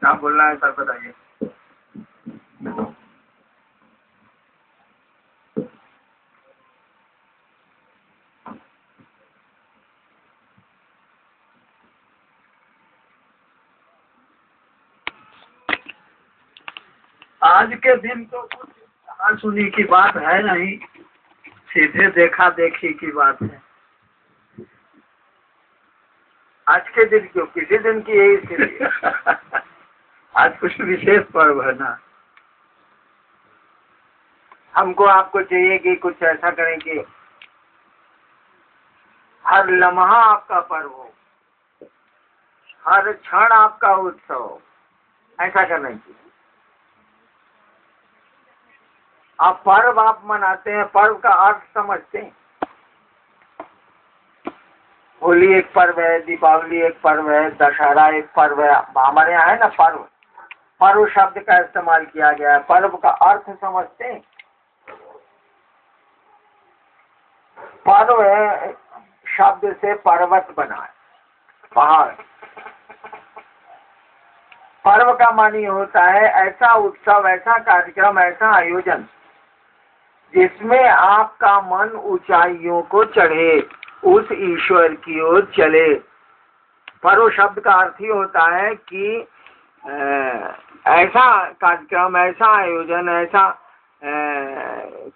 क्या बोलना है सर बताइए। आज के दिन तो कुछ कहा सुनी की बात है नहीं, सीधे देखा देखी की बात है। आज के दिन क्यों, किसी दिन की यही स्थिति आज कुछ विशेष पर्व है ना। हमको आपको चाहिए कि कुछ ऐसा करें कि हर लम्हा आपका पर्व हो, हर क्षण आपका उत्सव हो, ऐसा करना चाहिए। आप पर्व आप मनाते हैं, पर्व का अर्थ समझते हैं। होली एक पर्व है, दीपावली एक पर्व है, दशहरा एक पर्व है। हमारे यहाँ है ना पर्व, पर्व शब्द का इस्तेमाल किया गया है। पर्व का अर्थ समझते हैं। पर्व शब्द से पर्वत बना है, पहाड़। पर्व का मानी होता है ऐसा उत्सव, ऐसा कार्यक्रम, ऐसा आयोजन जिसमें आपका मन ऊंचाइयों को चढ़े, उस ईश्वर की ओर चले। पर्व शब्द का अर्थ ही होता है कि ऐसा कार्यक्रम, ऐसा आयोजन, ऐसा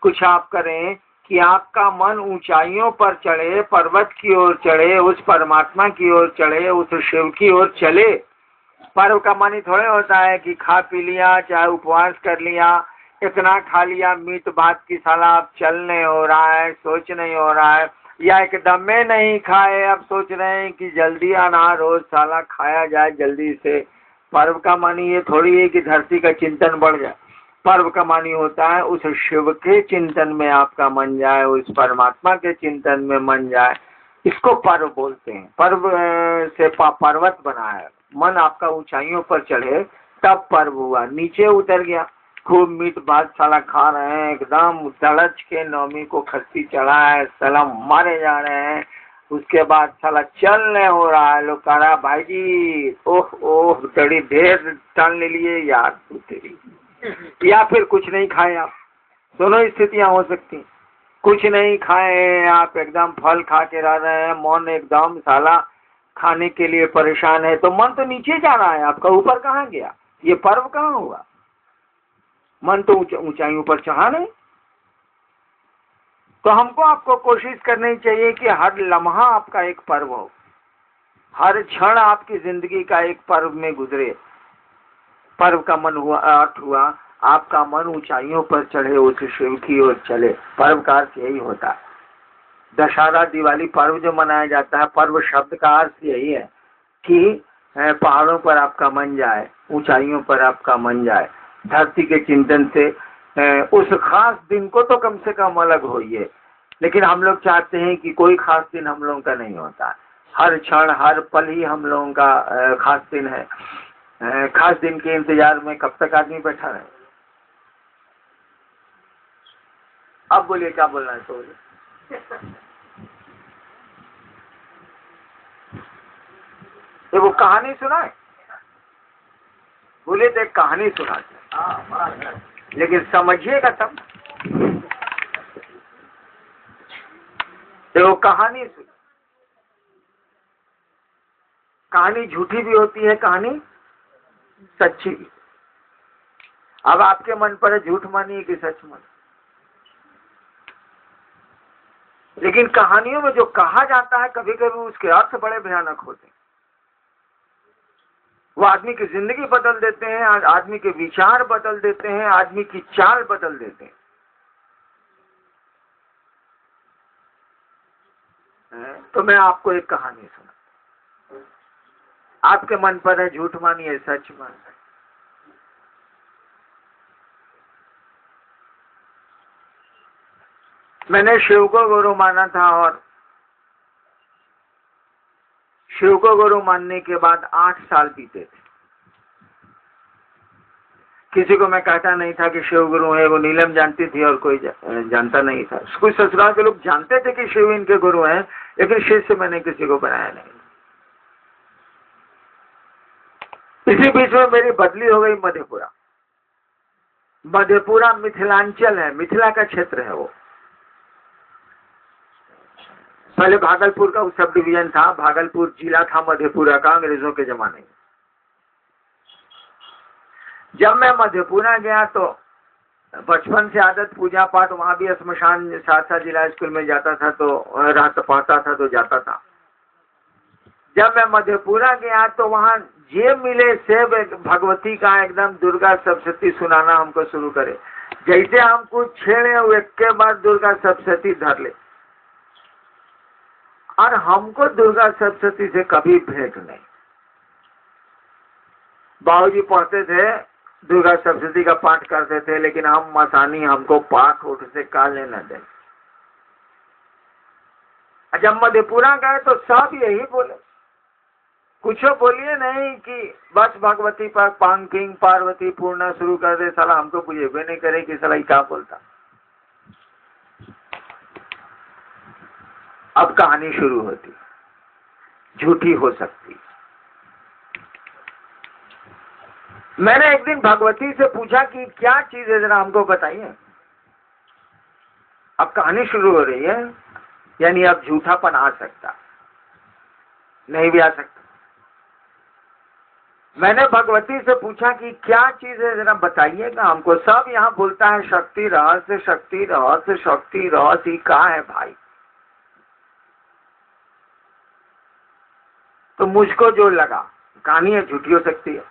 कुछ आप करें कि आपका मन ऊंचाइयों पर चढ़े, पर्वत की ओर चढ़े, उस परमात्मा की ओर चढ़े, उस शिव की ओर चले। पर्व का मानी थोड़े होता है कि खा पी लिया, चाहे उपवास कर लिया, इतना खा लिया मीट भात की साला अब चल नहीं हो रहा है, सोच नहीं हो रहा है, या एकदम में नहीं खाए, अब सोच रहे हैं कि जल्दी अनार रोज साला खाया जाए जल्दी से। पर्व का मानी ये थोड़ी है कि धरती का चिंतन बढ़ जाए। पर्व का मानी होता है उस शिव के चिंतन में आपका मन जाए, उस परमात्मा के चिंतन में मन जाए। इसको पर्व बोलते हैं। पर्व से पर्वत बना है, मन आपका ऊंचाइयों पर चढ़े तब पर्व हुआ। नीचे उतर गया, खूब मीट भात साला खा रहे हैं, एकदम तड़च के नवमी को खस्सी चढ़ा है, सलाम मारे जा रहे हैं, उसके बाद साला चल नहीं हो रहा है। लोग कह रहा भाई जी ओह ओह बड़ी ढेर टान ले लिए यार तू तेरी, या फिर कुछ नहीं खाए आप। दोनों स्थितियां हो सकती हैं। कुछ नहीं खाए आप, एकदम फल खा के रह रहे हैं, मन एकदम साला खाने के लिए परेशान है, तो मन तो नीचे जा रहा है आपका, ऊपर कहाँ गया? ये पर्व कहाँ हुआ? मन तो ऊंचाइयों पर चढ़ा नहीं। तो हमको आपको कोशिश करनी चाहिए कि हर लम्हा आपका एक पर्व हो, हर क्षण आपकी जिंदगी का एक पर्व में गुजरे। पर्व का मन हुआ, अर्थ हुआ आपका मन ऊंचाइयों पर चढ़े, उस शिव की ओर चले। पर्व का अर्थ यही होता है। दशहरा दिवाली पर्व जो मनाया जाता है, पर्व शब्द का अर्थ यही है कि पहाड़ों पर आपका मन जाए, ऊंचाइयों पर आपका मन जाए, धरती के चिंतन से उस खास दिन को तो कम से कम अलग होइए। लेकिन हम लोग चाहते हैं कि कोई खास दिन हम लोगों का नहीं होता। हर क्षण हर पल ही हम लोगों का खास दिन है। खास दिन के इंतजार में कब तक आदमी बैठा रहे? अब बोलिए क्या बोलना है तो ये वो कहानी सुना है, बोले तो एक कहानी सुना है, लेकिन समझिएगा तब। देखो कहानी सुन, कहानी झूठी भी होती है, कहानी सच्ची भी। अब आपके मन पर है झूठ मानिए कि सच मानिए। लेकिन कहानियों में जो कहा जाता है कभी कभी उसके अर्थ बड़े भयानक होते हैं। वो आदमी की जिंदगी बदल देते हैं, आदमी के विचार बदल देते हैं, आदमी की चाल बदल देते हैं। तो मैं आपको एक कहानी सुना। आपके मन पर है झूठ मानिए सच मानिए। मैंने शिव को गुरु माना था और शिव को गुरु मानने के बाद 8 साल बीते थे। किसी को मैं कहता नहीं था कि शिव गुरु है, वो नीलम जानती थी और कोई जानता नहीं था। कुछ ससुराल के लोग जानते थे कि शिव इनके गुरु हैं, लेकिन शिष्य मैंने किसी को बनाया नहीं। इसी बीच में मेरी बदली हो गई मधेपुरा। मधेपुरा मिथिलांचल है, मिथिला का क्षेत्र है वो। पहले भागलपुर का सब डिवीजन था, भागलपुर जिला था मधेपुरा का अंग्रेजों के जमाने में। जब मैं मधेपुरा गया तो बचपन से आदत पूजा पाठ, वहां भी श्मशान सहरसा जिला स्कूल में जाता था तो रहता पढ़ता था तो जाता था। जब मैं मधेपुरा गया तो वहां जे मिले से भगवती का एकदम दुर्गा सप्तशती सुनाना हमको शुरू करे। जैसे हमको छेड़े हुए के बाद दुर्गा सप्तशती धर ले, और हमको दुर्गा सप्तशती से कभी भेंट नहीं। बाबूजी पढ़ते थे, दुर्गा सप्तशती का पाठ करते थे, लेकिन हम मसानी, हमको पाठ उठ से का लेना दे। जब मधेपुरा गए तो सब यही बोले, कुछ बोलिए नहीं कि बस भगवती पर पांकिंग पार्वती पूर्णा शुरू कर दे। साला हमको बुझेबे नहीं करे कि साला क्या बोलता। अब कहानी शुरू होती, झूठी हो सकती। मैंने एक दिन भगवती से पूछा कि क्या चीज है, जरा हमको बताइए। अब कहानी शुरू हो रही है, यानी अब झूठापन आ सकता, नहीं भी आ सकता। मैंने भगवती से पूछा कि क्या चीज है, जरा बताइएगा हमको। सब यहाँ बोलता है शक्ति रहस्य, शक्ति रहस्य, शक्ति रहस्य। कहाँ है भाई? तो मुझको जो लगा, कहानी है झूठी हो सकती है,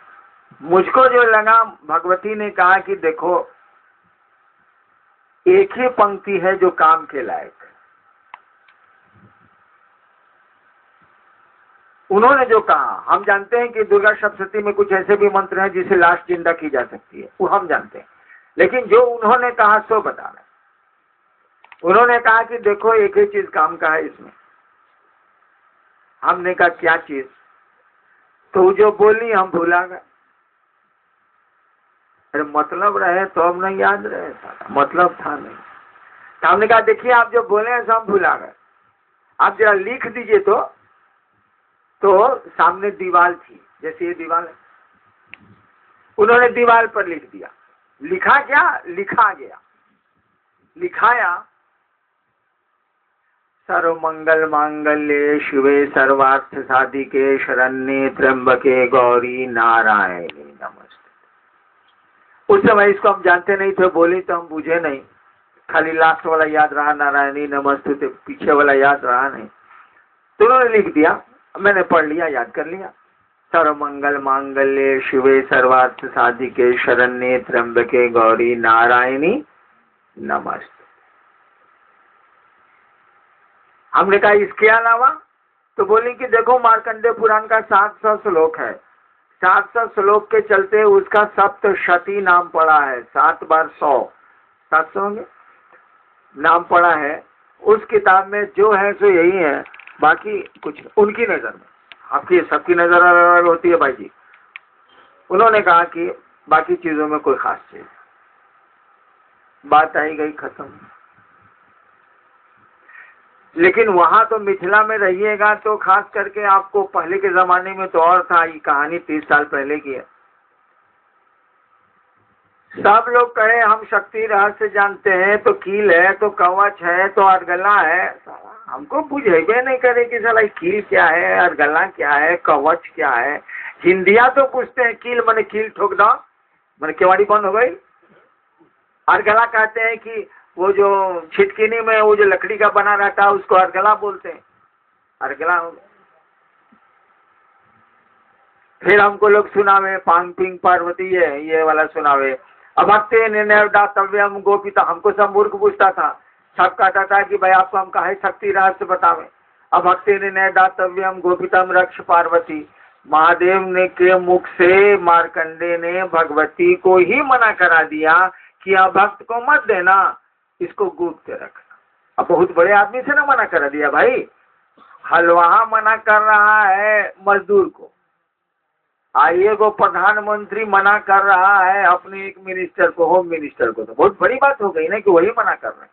मुझको जो लगा, भगवती ने कहा कि देखो एक ही पंक्ति है जो काम के लायक। उन्होंने जो कहा, हम जानते हैं कि दुर्गा सप्तशती में कुछ ऐसे भी मंत्र हैं जिसे लाश जिंदा की जा सकती है, वो हम जानते हैं, लेकिन जो उन्होंने कहा सो बता रहे। उन्होंने कहा कि देखो एक ही चीज काम का है इसमें। हमने कहा क्या चीज? तो जो बोली हम भुला गए। अरे मतलब रहे तो अब नहीं याद रहे, मतलब था नहीं। तो हमने कहा देखिए आप जो बोले हैं सब भुला गए, आप जरा लिख दीजिए। तो सामने दीवार थी, जैसे ये दीवार है, उन्होंने दीवार पर लिख दिया। लिखा क्या? लिखा गया, लिखाया सर्व मंगल मांगल्ये शिवे सर्वार्थ साधिके शरण्ये त्र्यंबके गौरी नारायणी नमस्ते। उस समय इसको हम जानते नहीं थे, बोली तो हम बुझे नहीं, खाली लास्ट वाला याद रहा, नारायणी नमस्ते, पीछे वाला याद रहा नहीं। तो उन्होंने लिख दिया, मैंने पढ़ लिया, याद कर लिया। सर्व मंगल मांगल्ये शिवे सर्वार्थ साधिके शरण्ये त्र्यंबके गौरी नारायणी नमस्ते। हमने कहा इसके अलावा? तो बोली कि देखो मार्कंडेय पुराण का 700 श्लोक है, 700 श्लोक के चलते उसका सप्तशती नाम पड़ा है। 7 बार 100, 700 होंगे नाम पड़ा है। उस किताब में जो है सो यही है, बाकी कुछ उनकी नजर में। आपकी सबकी नजर अलग होती है भाई जी। उन्होंने कहा कि बाकी चीजों में कोई खास चीज। बात आई गई, खत्म। लेकिन वहां तो मिथिला में रहिएगा तो खास करके आपको, पहले के जमाने में तो और था, ये कहानी 30 साल पहले की है। सब लोग कहे हम शक्ति रहस्य जानते हैं, तो कील है, तो कवच है, तो अर्गला है। हमको बुझेबे नहीं करे कि साला कील क्या है, अर्गला क्या है, कवच क्या है। हिंदिया तो पूछते हैं कील मैंने कील ठोक दो, मैंने केवाड़ी बंद हो गई। अर्गला कहते हैं कि वो जो छिटकिनी में वो जो लकड़ी का बना रहता है उसको अर्गला बोलते हैं, अर्गला हो गया। फिर हमको लोग सुनावे पांकिंग पार्वती है, ये वाला सुनावे। अब भक्ति निर्णय दातव्यम गोपिता, हमको सब मूर्ख पूछता था, सब कहता था कि भाई आपको हम कहे शक्ति रहस्य बतावे। अब भक्ति निर्णय दातव्यम गोपितम रक्ष पार्वती, महादेव ने के मुख से मार्कंडे ने भगवती को ही मना करा दिया कि अब भक्त को मत देना, इसको गुप्त रखना। अब बहुत बड़े आदमी से ना मना करा दिया भाई, हलवाहा मना कर रहा है मजदूर को, आइए को प्रधानमंत्री मना कर रहा है अपने एक मिनिस्टर को, होम मिनिस्टर को, तो बहुत बड़ी बात हो गई ना कि वही मना कर रहे हैं।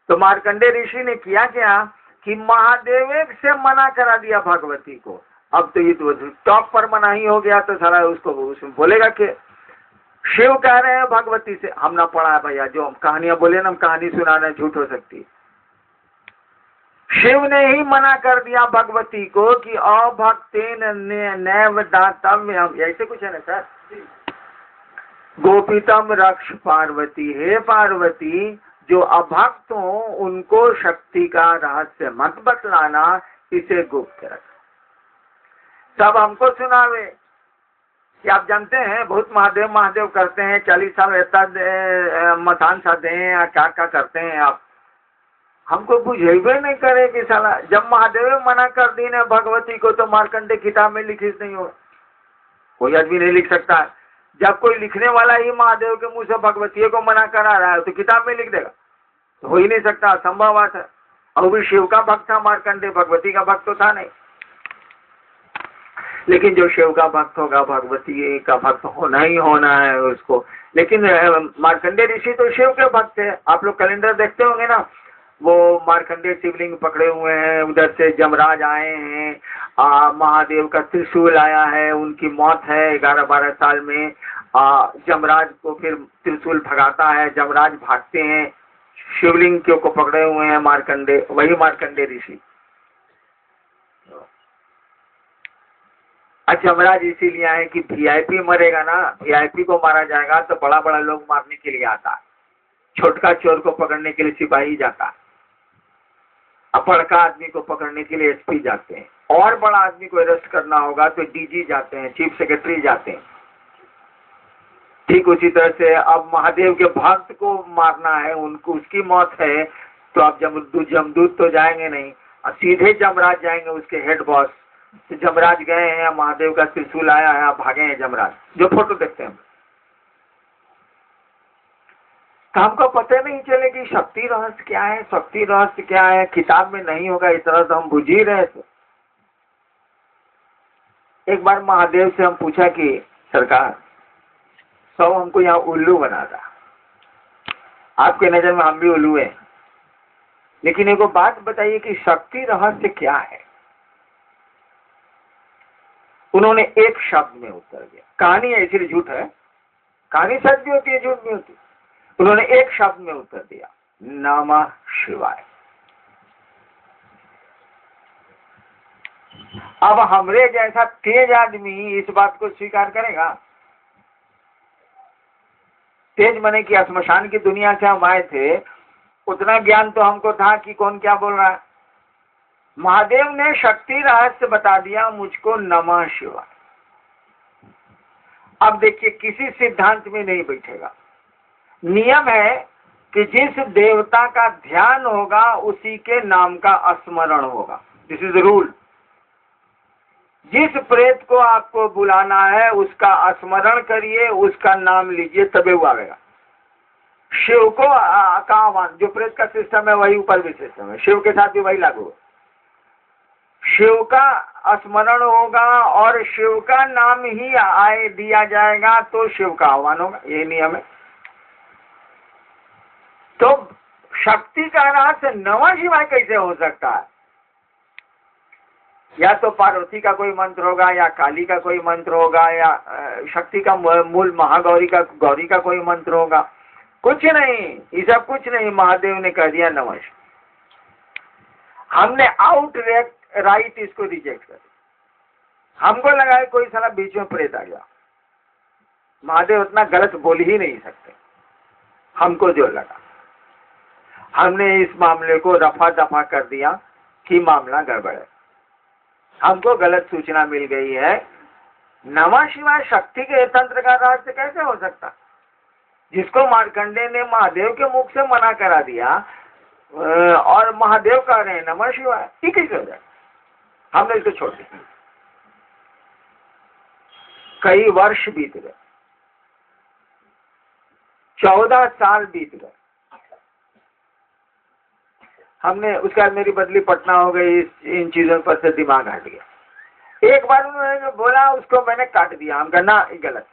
तो मार्कंडे ऋषि ने किया क्या कि महादेव से मना करा दिया भगवती को। अब तो ये तो टॉप पर मना ही हो गया, तो सारा उसको उसमें बोलेगा कि शिव कह रहे हैं भगवती से, हम ना पढ़ा है भैया, जो हम कहानियां बोले ना, हम कहानी सुनाना झूठ हो सकती है। शिव ने ही मना कर दिया भगवती को कि अभक्तेन नैव दातव्यम, ऐसे कुछ है ना सर, गोपीतम रक्ष पार्वती, हे पार्वती जो अभक्त हो उनको शक्ति का रहस्य मत बतलाना, इसे गुप्त रख, सब हमको सुनावे। कि आप जानते हैं बहुत महादेव महादेव करते हैं, 40 साल रहता मथान साधे हैं या क्या क्या करते हैं आप, हमको बुझेबे नहीं करे कि साला जब महादेव मना कर दी ना भगवती को, तो मार्कंडे किताब में लिखित नहीं होगा, कोई आदमी नहीं लिख सकता है। जब कोई लिखने वाला ही महादेव के मुंह से भगवती को मना करा रहा है तो किताब में लिख देगा, तो हो ही नहीं सकता, असंभव बात है। और भी शिव का भक्त था मार्कंडे, भगवती का भक्त तो था नहीं। लेकिन जो शिव का भक्त होगा भगवती का भक्त होना ही होना है उसको। लेकिन मार्कंडे ऋषि तो शिव के भक्त है, आप लोग कैलेंडर देखते होंगे ना, वो मार्कंडे शिवलिंग पकड़े हुए हैं, उधर से जमराज आए हैं, महादेव का त्रिशूल आया है, उनकी मौत है 11-12 साल में, जमराज को फिर त्रिशूल भगाता है, जमराज भागते हैं, शिवलिंग को पकड़े हुए हैं मार्कंडे, वही मार्कंडे ऋषि। जमराज इसीलिए आए कि वीआईपी मरेगा ना, वीआईपी को मारा जाएगा तो बड़ा बड़ा लोग मारने के लिए आता है, छोटका चोर को पकड़ने के लिए सिपाही जाता है, बड़का आदमी को पकड़ने के लिए एसपी जाते हैं, और बड़ा आदमी को अरेस्ट करना होगा तो डीजी जाते हैं, चीफ सेक्रेटरी जाते हैं। ठीक उसी तरह से अब महादेव के भक्त को मारना है, उनको उसकी मौत है, तो अब जमदूत तो जाएंगे नहीं, अब सीधे जमराज जाएंगे, उसके हेड बॉस। तो जमराज गए हैं, महादेव का त्रिशूल आया है, भागे हैं जमराज, जो फोटो देखते हैं। तो हमको पता नहीं चले कि शक्ति रहस्य क्या है, शक्ति रहस्य क्या है, किताब में नहीं होगा इतना तो हम बुझ ही रहे थे। एक बार महादेव से हम पूछा कि सरकार सब हमको यहाँ उल्लू बना था, आपके नजर में हम भी उल्लू हैं, लेकिन एक बात बताइए कि शक्ति रहस्य क्या है। उन्होंने एक शब्द में उत्तर दिया, कहानी है इसलिए झूठ है, कहानी सच भी होती है झूठ भी होती है। उन्होंने एक शब्द में उत्तर दिया, नमः शिवाय। अब हमरे जैसा तेज आदमी इस बात को स्वीकार करेगा? तेज मने कि श्मशान की दुनिया से हम आए थे, उतना ज्ञान तो हमको था कि कौन क्या बोल रहा है। महादेव ने शक्ति रहस्य बता दिया मुझको, नमः शिवाय। अब देखिए किसी सिद्धांत में नहीं बैठेगा, नियम है कि जिस देवता का ध्यान होगा उसी के नाम का स्मरण होगा, दिस इज रूल। जिस प्रेत को आपको बुलाना है उसका स्मरण करिए, उसका नाम लीजिए, तबे वो आएगा। शिव को का आह्वान, जो प्रेत का सिस्टम है वही ऊपर भी सिस्टम है, शिव के साथ भी वही लागू है। शिव का स्मरण होगा और शिव का नाम ही आए दिया जाएगा तो शिव का आह्वान होगा, ये नियम है। तो शक्ति का रहस्य नमः शिवाय कैसे हो सकता है? या तो पार्वती का कोई मंत्र होगा, या काली का कोई मंत्र होगा, या शक्ति का मूल महागौरी का गौरी का कोई मंत्र होगा, कुछ नहीं, ये सब कुछ नहीं। महादेव ने कह दिया नमः शिवाय। हमने आउट राइट इसको रिजेक्ट कर, हमको लगा कोई साला बीच में प्रेत आ गया। महादेव उतना गलत बोल ही नहीं सकते, हमको जो लगा। हमने इस मामले को रफा दफा कर दिया कि मामला गड़बड़ है, हमको गलत सूचना मिल गई है। नमः शिवाय शक्ति के तंत्र का रहस्य कैसे हो सकता, जिसको मार्कंडे ने महादेव के मुख से मना करा दिया और महादेव कह रहे हैं नमः शिवाय, ये कैसे हो जाए? हमने इसको छोड़ दिया। कई वर्ष बीत गए, 14 साल बीत गए। हमने उसके बाद मेरी बदली पटना हो गई, इन चीजों पर से दिमाग हट गया। एक बार उन्होंने जो बोला उसको मैंने काट दिया। हम कहना ये गलत।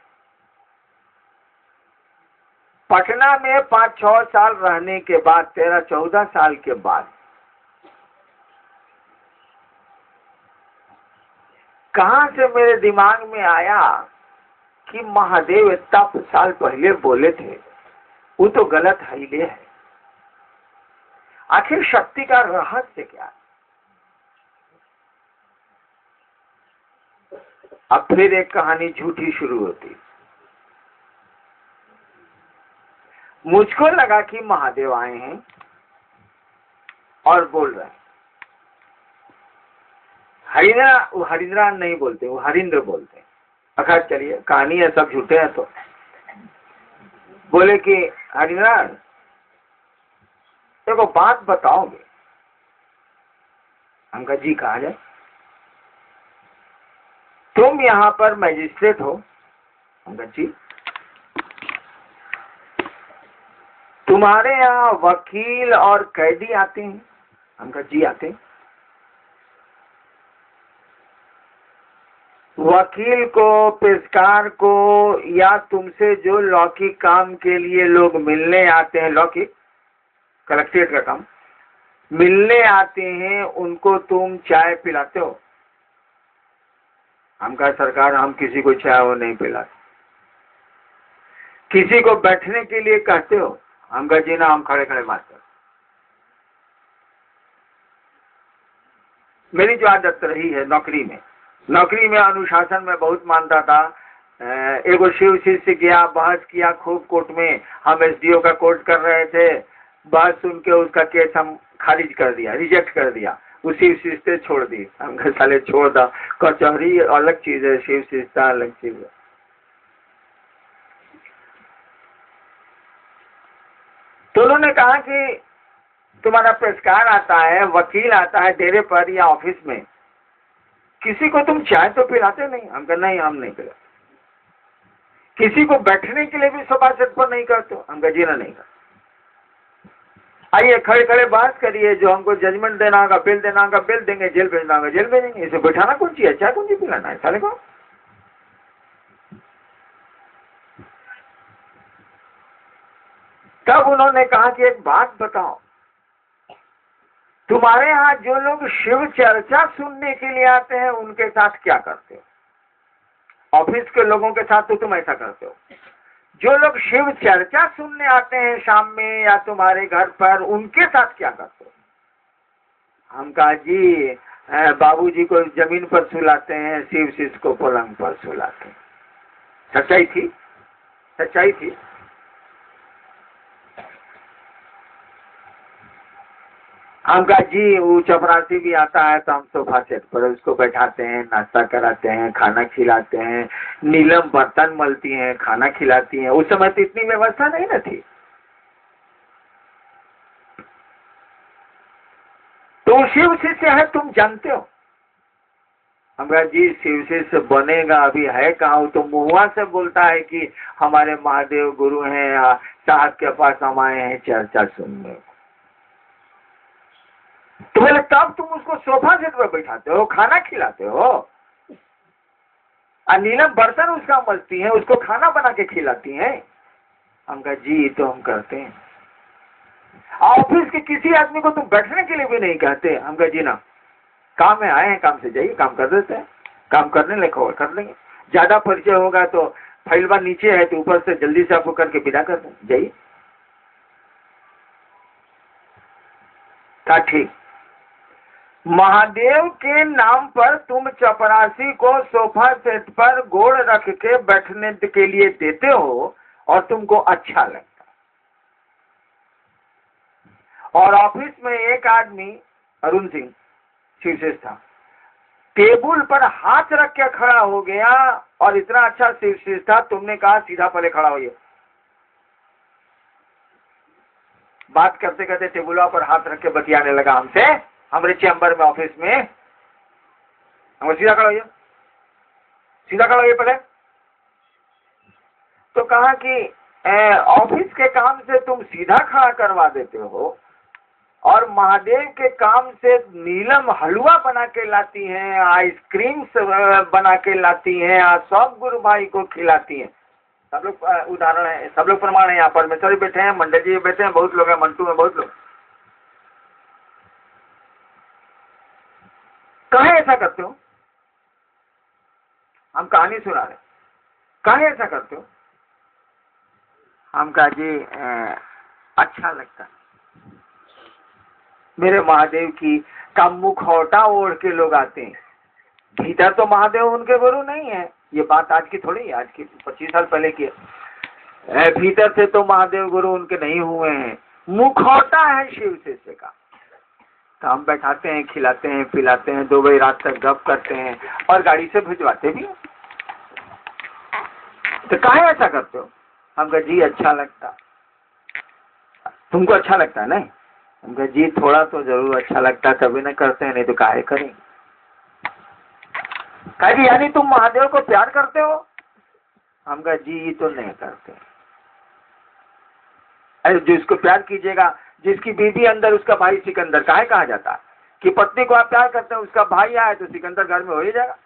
पटना में 5-6 साल रहने के बाद, 13-14 साल के बाद कहां से मेरे दिमाग में आया कि महादेव इतना साल पहले बोले थे, वो तो गलत हिले है। आखिर शक्ति का रहस्य क्या है? अब फिर एक कहानी झूठी शुरू होती। मुझको लगा कि महादेव आए हैं और बोल रहे हैं। वो हरिंद्रा नहीं बोलते, वो हरिंद्र बोलते हैं। अखा चलिए, कहानी है, सब झूठे हैं। तो बोले कि हरिंद्रा देखो बात बताओगे? हम कहा जी कहा जाए। तुम यहाँ पर मैजिस्ट्रेट हो? हम कहा जी। तुम्हारे यहाँ वकील और कैदी आते हैं? हम कहा जी आते हैं। वकील को, पेशकार को, या तुमसे जो लौकिक काम के लिए लोग मिलने आते हैं, लौकिक कलेक्ट्रेट का काम, मिलने आते हैं, उनको तुम चाय पिलाते हो? हम कहा सरकार हम किसी को चाय वो नहीं पिलाते। किसी को बैठने के लिए कहते हो? हम कहा जी ना, हम खड़े खड़े बात करते। मेरी जो आदत रही है नौकरी में अनुशासन में बहुत मानता था। एगो शिव शिष्य गया, बहस किया खूब कोर्ट में। हम एसडीओ का कोर्ट कर रहे थे, बहस सुन के उसका केस हम खारिज कर दिया, रिजेक्ट कर दिया। उसी शिष्य छोड़ दी। हम साले छोड़ दा, कचहरी अलग चीज है, शिव शिष्यता अलग चीज है। तो उन्होंने कहा कि तुम्हारा पेशकार आता है, वकील आता है डेरे पर या ऑफिस में, किसी को तुम चाय तो पिलाते नहीं? हम कहा नहीं, हम नहीं पिलाते। किसी को बैठने के लिए भी सोफा सेट पर नहीं करते? हम कहा जी ना, नहीं करते। आइए खड़े खड़े बात करिए, जो हमको जजमेंट देना होगा, बिल देना होगा, बिल देंगे, जेल भेजना होगा, जेल भेजेंगे। इसे बैठाना कौन चाहिए, चाय कौन चीज पिलाना है साले को? तब उन्होंने कहा कि एक बात बताओ, तुम्हारे यहाँ जो लोग शिव चर्चा सुनने के लिए आते हैं उनके साथ क्या करते हो? ऑफिस के लोगों के साथ तो तुम ऐसा करते हो। जो लोग शिव चर्चा सुनने आते हैं शाम में या तुम्हारे घर पर, उनके साथ क्या करते हो? हम कहा जी बाबूजी को जमीन पर सुलाते हैं, शिव शिष्य को पलंग पर सुलाते हैं। सच्चाई थी, सच्चाई थी। हम कहा जी वो चपरासी भी आता है तो हम सोफा सेट पर उसको बैठाते हैं, नाश्ता कराते हैं, खाना खिलाते हैं, नीलम बर्तन मलती हैं, खाना खिलाती हैं। उस समय तो इतनी व्यवस्था नहीं न थी। तो शिव शिष्य है, तुम जानते हो? हम कहा जी शिव शिष्य बनेगा अभी है कहाँ? तो मुहुआ से बोलता है कि हमारे महादेव गुरु हैं, साहब के पास हम आए हैं चर्चा सुनने। तो बोले तब तुम उसको सोफा सेट पर बैठाते हो, खाना खिलाते हो, और नीलम बर्तन उसका मलती है, उसको खाना बना के खिलाती हैं। हम कहा जी तो हम करते हैं। ऑफिस के किसी आदमी को तुम बैठने के लिए भी नहीं कहते? हम कहा जी ना, काम में आए हैं, काम से जाइए, काम कर देते हैं, काम करने लेकर कर लेंगे। ज्यादा परिचय होगा तो फाइलवा नीचे है तो ऊपर से जल्दी से आपको करके विदा कर दें, जाइए। ठीक। महादेव के नाम पर तुम चपरासी को सोफा सेट पर गोड़ रख के बैठने के लिए देते हो और तुमको अच्छा लगता। और ऑफिस में एक आदमी अरुण सिंह शिवशेष था, टेबल पर हाथ रख के खड़ा हो गया और इतना अच्छा शिवशेष था, तुमने कहा सीधा पहले खड़ा होइए। बात करते करते टेबुला पर हाथ रख के बतियाने लगा हमसे, हमारे चैम्बर में ऑफिस में। हम सीधा खड़ा होइए, सीधा खड़ा होइए पहले। तो कहा कि ऑफिस के काम से तुम सीधा खड़ा करवा देते हो, और महादेव के काम से नीलम हलवा बना के लाती हैं, आइसक्रीम बना के लाती हैं, और सब गुरु भाई को खिलाती हैं। सब लोग उदाहरण है, सब लोग प्रमाण है। यहाँ परमेश्वर बैठे हैं, मंडल जी बैठे हैं, बहुत लोग हैं, मंटू में बहुत लोग। कहाँ ऐसा करते हो? हम कहानी सुना रहे, कहाँ ऐसा करते हो? हम कहा जी अच्छा लगता मेरे महादेव की का मुखौटा ओढ़ के लोग आते हैं, भीतर तो महादेव उनके गुरु नहीं है। ये बात आज की थोड़ी है, आज की 25 साल पहले की है। भीतर से तो महादेव गुरु उनके नहीं हुए हैं, मुखौटा है शिव शिष्य का। तो हम बैठाते हैं, खिलाते हैं, पिलाते हैं, 2 बजे रात तक गप करते हैं और गाड़ी से भिजवाते भी हैं। तो काहे ऐसा करते हो? हम कहा जी अच्छा लगता। तुमको अच्छा लगता है? नहीं। हम कहा जी थोड़ा तो जरूर अच्छा लगता, कभी ना करते हैं, नहीं तो काहे करें। कहा जी यानी तुम महादेव को प्यार करते हो? हम कहा जी ये तो नहीं करते। अरे जिसको प्यार कीजिएगा, जिसकी बीवी अंदर उसका भाई सिकंदर, काहे कहा जाता है कि पत्नी को आप प्यार करते हैं, उसका भाई आए तो सिकंदर घर में हो ही जाएगा।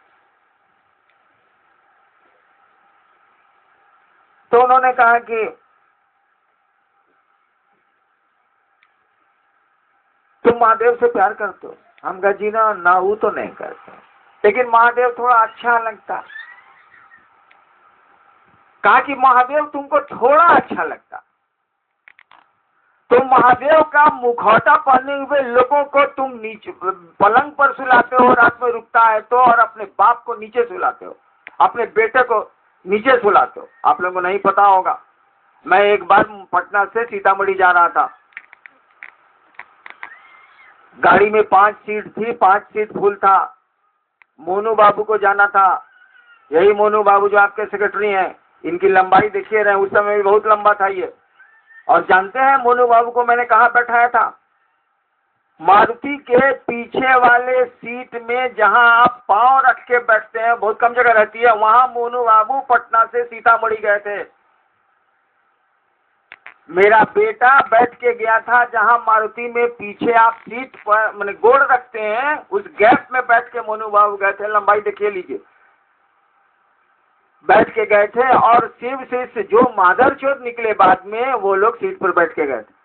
तो उन्होंने कहा कि तुम महादेव से प्यार करते हो? हम कहा जी ना वो तो नहीं करते, लेकिन महादेव थोड़ा अच्छा लगता। कहा कि महादेव तुमको थोड़ा अच्छा लगता, तुम महादेव का मुखौटा पहने हुए लोगों को तुम नीचे पलंग पर सुलाते हो, रात में रुकता है तो, और अपने बाप को नीचे सुलाते हो, अपने बेटे को नीचे सुलाते हो। आप लोगों को नहीं पता होगा, मैं एक बार पटना से सीतामढ़ी जा रहा था, गाड़ी में 5 सीट थी, 5 सीट फुल था। मोनू बाबू को जाना था, यही मोनू बाबू जो आपके सेक्रेटरी हैं, इनकी लंबाई देखिए रहे, उस समय भी बहुत लंबा था ये। और जानते हैं मोनू बाबू को मैंने कहाँ बैठाया था? मारुति के पीछे वाले सीट में, जहां आप पांव रख के बैठते हैं, बहुत कम जगह रहती है, वहां मोनू बाबू पटना से सीतामढ़ी गए थे। मेरा बेटा बैठ के गया था जहां मारुति में पीछे आप सीट पर मैंने गोड़ रखते हैं, उस गैप में बैठ के मोनू बाबू गए थे। लंबाई देखिए लीजिए, बैठ के गए थे। और शिव शिष्य जो मादरचोद निकले बाद में, वो लोग सीट पर बैठ के गए थे।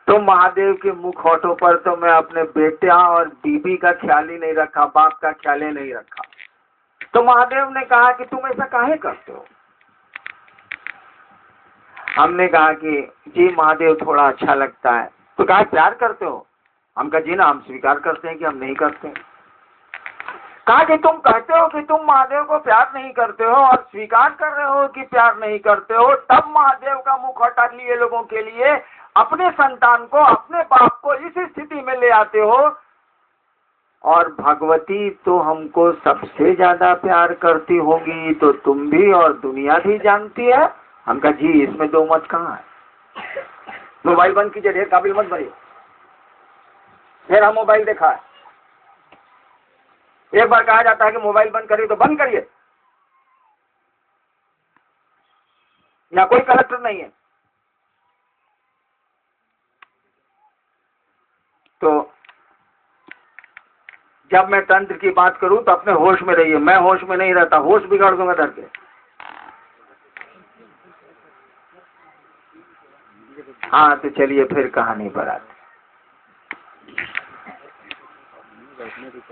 तो महादेव के मुखौटों पर तो मैं अपने बेटा और बीबी का ख्याल ही नहीं रखा, बाप का ख्याल ही नहीं रखा। तो महादेव ने कहा कि तुम ऐसा काहे करते हो? हमने कहा कि जी महादेव थोड़ा अच्छा लगता है। तो कहा प्यार करते हो? हम कहा जी ना, हम स्वीकार करते हैं कि हम नहीं करते। कहा कि तुम कहते हो कि तुम महादेव को प्यार नहीं करते हो और स्वीकार कर रहे हो कि प्यार नहीं करते हो, तब महादेव का मुखौटा लिए लोगों के लिए अपने संतान को, अपने बाप को इस स्थिति में ले आते हो। और भगवती तो हमको सबसे ज्यादा प्यार करती होगी, तो तुम भी और दुनिया भी जानती है। हम कहा जी इसमें 2 मत कहाँ है। मोबाइल बंद कीजिए, ढेर काबिल मत बनिए। फिर हम मोबाइल देखा है, एक बार कहा जाता है कि मोबाइल बंद करिए तो बंद करिए। यहाँ कोई कलेक्टर नहीं है। तो जब मैं तंत्र की बात करूं तो अपने होश में रहिए, मैं होश में नहीं रहता, होश बिगाड़ दूंगा डर के। हाँ तो चलिए फिर कहानी पर आते।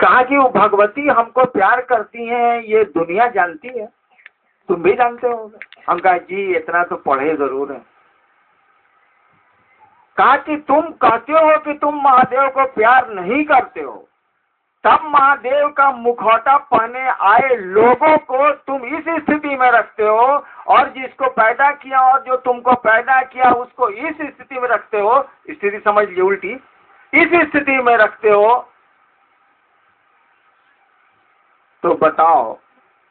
कहा कि वो भगवती हमको प्यार करती हैं, ये दुनिया जानती है, तुम भी जानते हो। हम कहा जी इतना तो पढ़े जरूर है। कहा कि तुम कहते हो कि तुम महादेव को प्यार नहीं करते हो, तब महादेव का मुखौटा पहने आए लोगों को तुम इस स्थिति में रखते हो, और जिसको पैदा किया और जो तुमको पैदा किया उसको इस स्थिति में रखते हो। स्थिति समझ लीजिए उल्टी, इस स्थिति में रखते हो। तो बताओ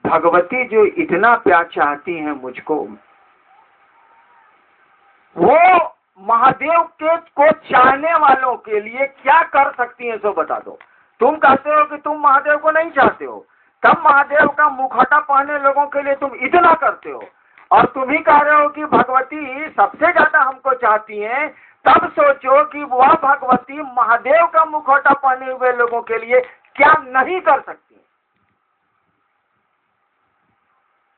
भगवती जो इतना प्यार चाहती हैं मुझको, वो महादेव के को चाहने वालों के लिए क्या कर सकती हैं, सो बता दो। तुम कहते हो कि तुम महादेव को नहीं चाहते हो, तब महादेव का मुखौटा पहने लोगों के लिए तुम इतना करते हो, और तुम ही कह रहे हो कि भगवती सबसे ज्यादा हमको चाहती हैं, तब सोचो कि वह भगवती महादेव का मुखौटा पहने हुए लोगों के लिए क्या नहीं कर सकती।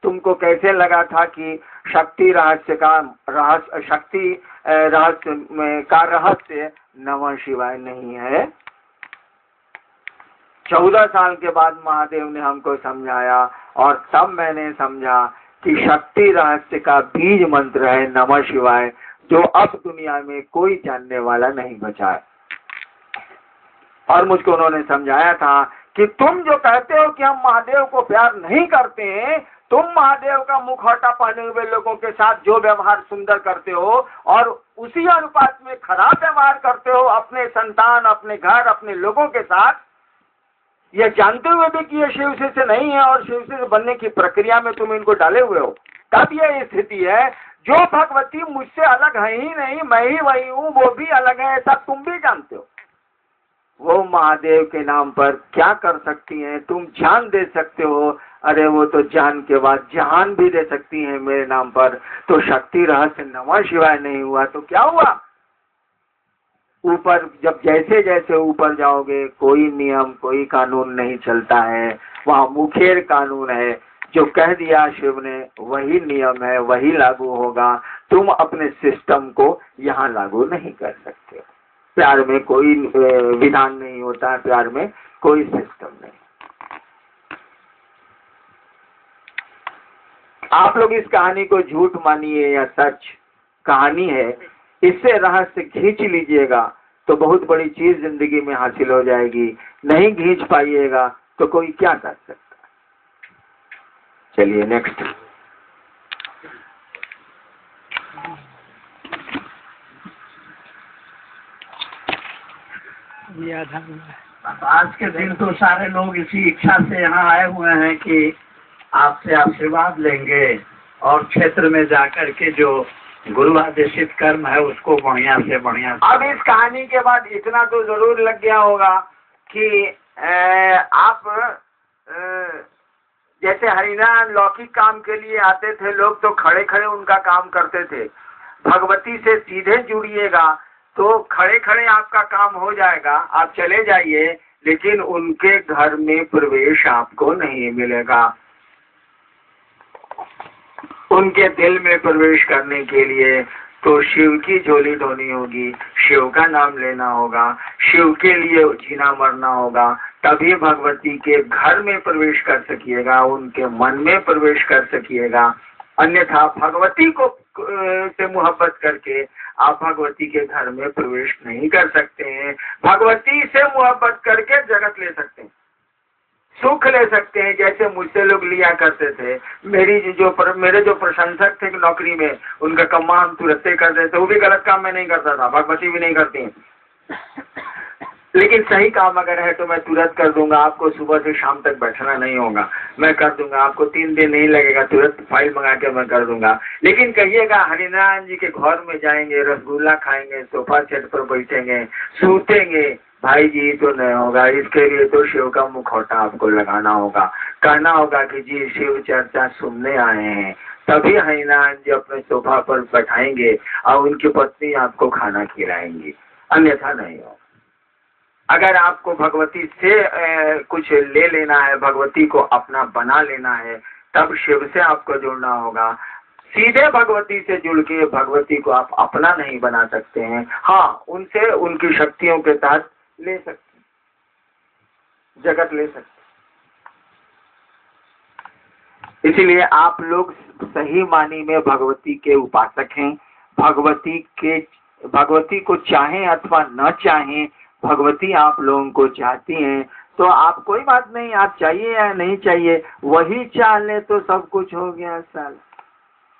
तुमको कैसे लगा था कि शक्ति रहस्य का रहस्य नमः शिवाय नहीं है? 14 साल के बाद महादेव ने हमको समझाया और तब मैंने समझा कि शक्ति रहस्य का बीज मंत्र है नमः शिवाय, जो अब दुनिया में कोई जानने वाला नहीं बचा है। और मुझको उन्होंने समझाया था कि तुम जो कहते हो कि हम महादेव को प्यार नहीं करते हैं, तुम महादेव का मुखौटा पहने हुए लोगों के साथ जो व्यवहार सुंदर करते हो और उसी अनुपात में खराब व्यवहार करते हो अपने संतान, अपने घर, अपने लोगों के साथ, यह जानते हुए भी कि ये शिव से नहीं है और शिव से बनने की प्रक्रिया में तुम इनको डाले हुए हो, तब यह स्थिति है। जो भगवती मुझसे अलग है ही नहीं, मैं ही वही हूँ, वो भी अलग है, ऐसा तुम भी जानते हो। वो महादेव के नाम पर क्या कर सकती हैं? तुम जान दे सकते हो, अरे वो तो जान के बाद जहान भी दे सकती हैं मेरे नाम पर। तो शक्ति रहस्य नमः शिवाय नहीं हुआ तो क्या हुआ? ऊपर जब जैसे जैसे ऊपर जाओगे, कोई नियम, कोई कानून नहीं चलता है, वहाँ मुखेर कानून है। जो कह दिया शिव ने वही नियम है, वही लागू होगा। तुम अपने सिस्टम को यहाँ लागू नहीं कर सकते। प्यार में कोई विधान नहीं होता है, प्यार में कोई सिस्टम नहीं। आप लोग इस कहानी को झूठ मानिए या सच कहानी है, इससे रहस्य खींच लीजिएगा तो बहुत बड़ी चीज जिंदगी में हासिल हो जाएगी। नहीं खींच पाइएगा तो कोई क्या कर सकता है। चलिए नेक्स्ट। आज के दिन तो सारे लोग इसी इच्छा से यहाँ आए हुए हैं कि आपसे आशीर्वाद लेंगे और क्षेत्र में जाकर के जो गुरु आदेशित कर्म है उसको बढ़िया से बढ़िया। अब इस कहानी के बाद इतना तो जरूर लग गया होगा कि आप जैसे हरिनारायण लौकिक काम के लिए आते थे लोग, तो खड़े खड़े उनका काम करते थे। भगवती से सीधे जुड़िएगा तो खड़े खड़े आपका काम हो जाएगा, आप चले जाइए, लेकिन उनके घर में प्रवेश आपको नहीं मिलेगा। उनके दिल में प्रवेश करने के लिए तो शिव की झोली ढोनी होगी, शिव का नाम लेना होगा, शिव के लिए जीना मरना होगा, तभी भगवती के घर में प्रवेश कर सकिएगा, उनके मन में प्रवेश कर सकिएगा। अन्यथा भगवती को से मोहब्बत करके आप भगवती के घर में प्रवेश नहीं कर सकते हैं। भगवती से मोहब्बत करके जगत ले सकते हैं, सुख ले सकते हैं, जैसे मुझसे लोग लिया करते थे। मेरे जो प्रशंसक थे नौकरी में, उनका कम्मा हम तुरंत कर देते। वो भी गलत काम मैं नहीं करता था, भगवती भी नहीं करती, लेकिन सही काम अगर है तो मैं तुरंत कर दूंगा। आपको सुबह से शाम तक बैठना नहीं होगा, मैं कर दूंगा। आपको 3 दिन नहीं लगेगा, तुरंत फाइल मंगा के मैं कर दूंगा। लेकिन कहिएगा हरिनारायण जी के घर में जाएंगे, रसगुल्ला खाएंगे, सोफा सेट पर बैठेंगे, सूतेंगे, भाई जी तो नहीं होगा। इसके लिए तो शिव का मुखौटा आपको लगाना होगा, कहना होगा कि जी शिव चर्चा सुनने आए हैं, तभी हरिनारायण जी अपने सोफा पर बैठाएंगे और उनकी पत्नी आपको खाना खिलाएंगी, अन्यथा नहीं होगा। अगर आपको भगवती से कुछ ले लेना है, भगवती को अपना बना लेना है, तब शिव से आपको जुड़ना होगा। सीधे भगवती से जुड़ के भगवती को आप अपना नहीं बना सकते हैं। हाँ, उनसे उनकी शक्तियों के तहत ले सकते, जगत ले सकते। इसीलिए आप लोग सही मानी में भगवती के उपासक हैं। भगवती को चाहें अथवा न चाहें, भगवती आप लोगों को चाहती हैं। तो आप कोई बात नहीं, आप चाहिए या नहीं चाहिए, वही चाह ले तो सब कुछ हो गया। साल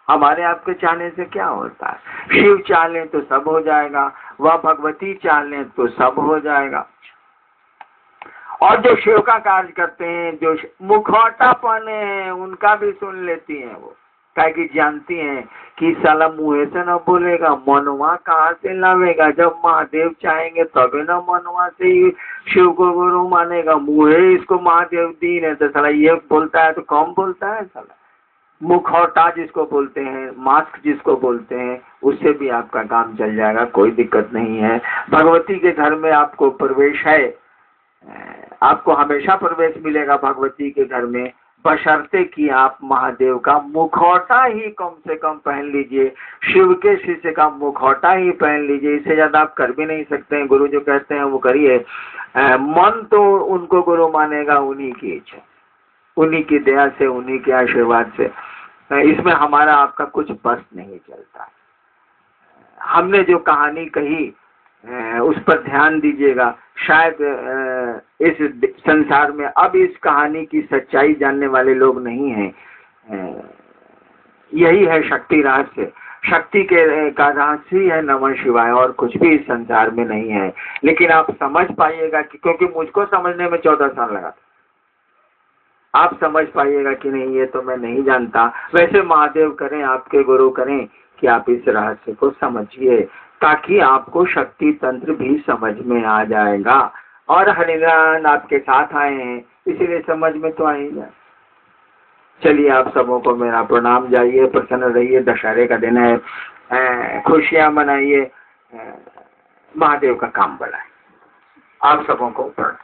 हमारे आपके चाहने से क्या होता है? शिव चाह ले तो सब हो जाएगा, वह भगवती चाह ले तो सब हो जाएगा। और जो शिव का कार्य करते हैं, जो मुखौटा पहने हैं, उनका भी सुन लेती हैं वो, कि जानती हैं कि साला मुँह से न बोलेगा, मनवा कहाँ से लावेगा। जब महादेव चाहेंगे तभी न मनवा से ही शिव को गुरु मानेगा। मुँह इसको महादेव दीन है तो साला ये बोलता है तो कम बोलता है साला। मुखौटा जिसको बोलते हैं, मास्क जिसको बोलते हैं, उससे भी आपका काम चल जाएगा, कोई दिक्कत नहीं है। भगवती के घर में आपको प्रवेश है, आपको हमेशा प्रवेश मिलेगा भगवती के घर में, बशर्ते कि आप महादेव का मुखौटा ही कम से कम पहन लीजिए, शिव के शिष्य का मुखौटा ही पहन लीजिए। इससे ज्यादा आप कर भी नहीं सकते हैं। गुरु जो कहते हैं वो करिए। मन तो उनको गुरु मानेगा उन्हीं की इच्छा, उन्हीं की दया से, उन्हीं के आशीर्वाद से। इसमें हमारा आपका कुछ बस नहीं चलता। हमने जो कहानी कही उस पर ध्यान दीजिएगा। शायद इस संसार में अब इस कहानी की सच्चाई जानने वाले लोग नहीं हैं। यही है शक्ति रहस्य। शक्ति के का रहस्य ही है नमः शिवाय, और कुछ भी इस संसार में नहीं है। लेकिन आप समझ पाइएगा कि, क्योंकि मुझको समझने में 14 साल लगा था। आप समझ पाइएगा कि नहीं ये तो मैं नहीं जानता। वैसे महादेव करें, आपके गुरु करें कि आप इस रहस्य को समझिए, ताकि आपको शक्ति तंत्र भी समझ में आ जाएगा। और हरिनारायण आपके साथ आए हैं, इसीलिए समझ में तो आएगा। चलिए आप सबों को मेरा प्रणाम। जाइए, प्रसन्न रहिए। दशहरे का दिन है, खुशियां मनाइए, महादेव का काम बढ़ाए। आप सबों को प्रणाम।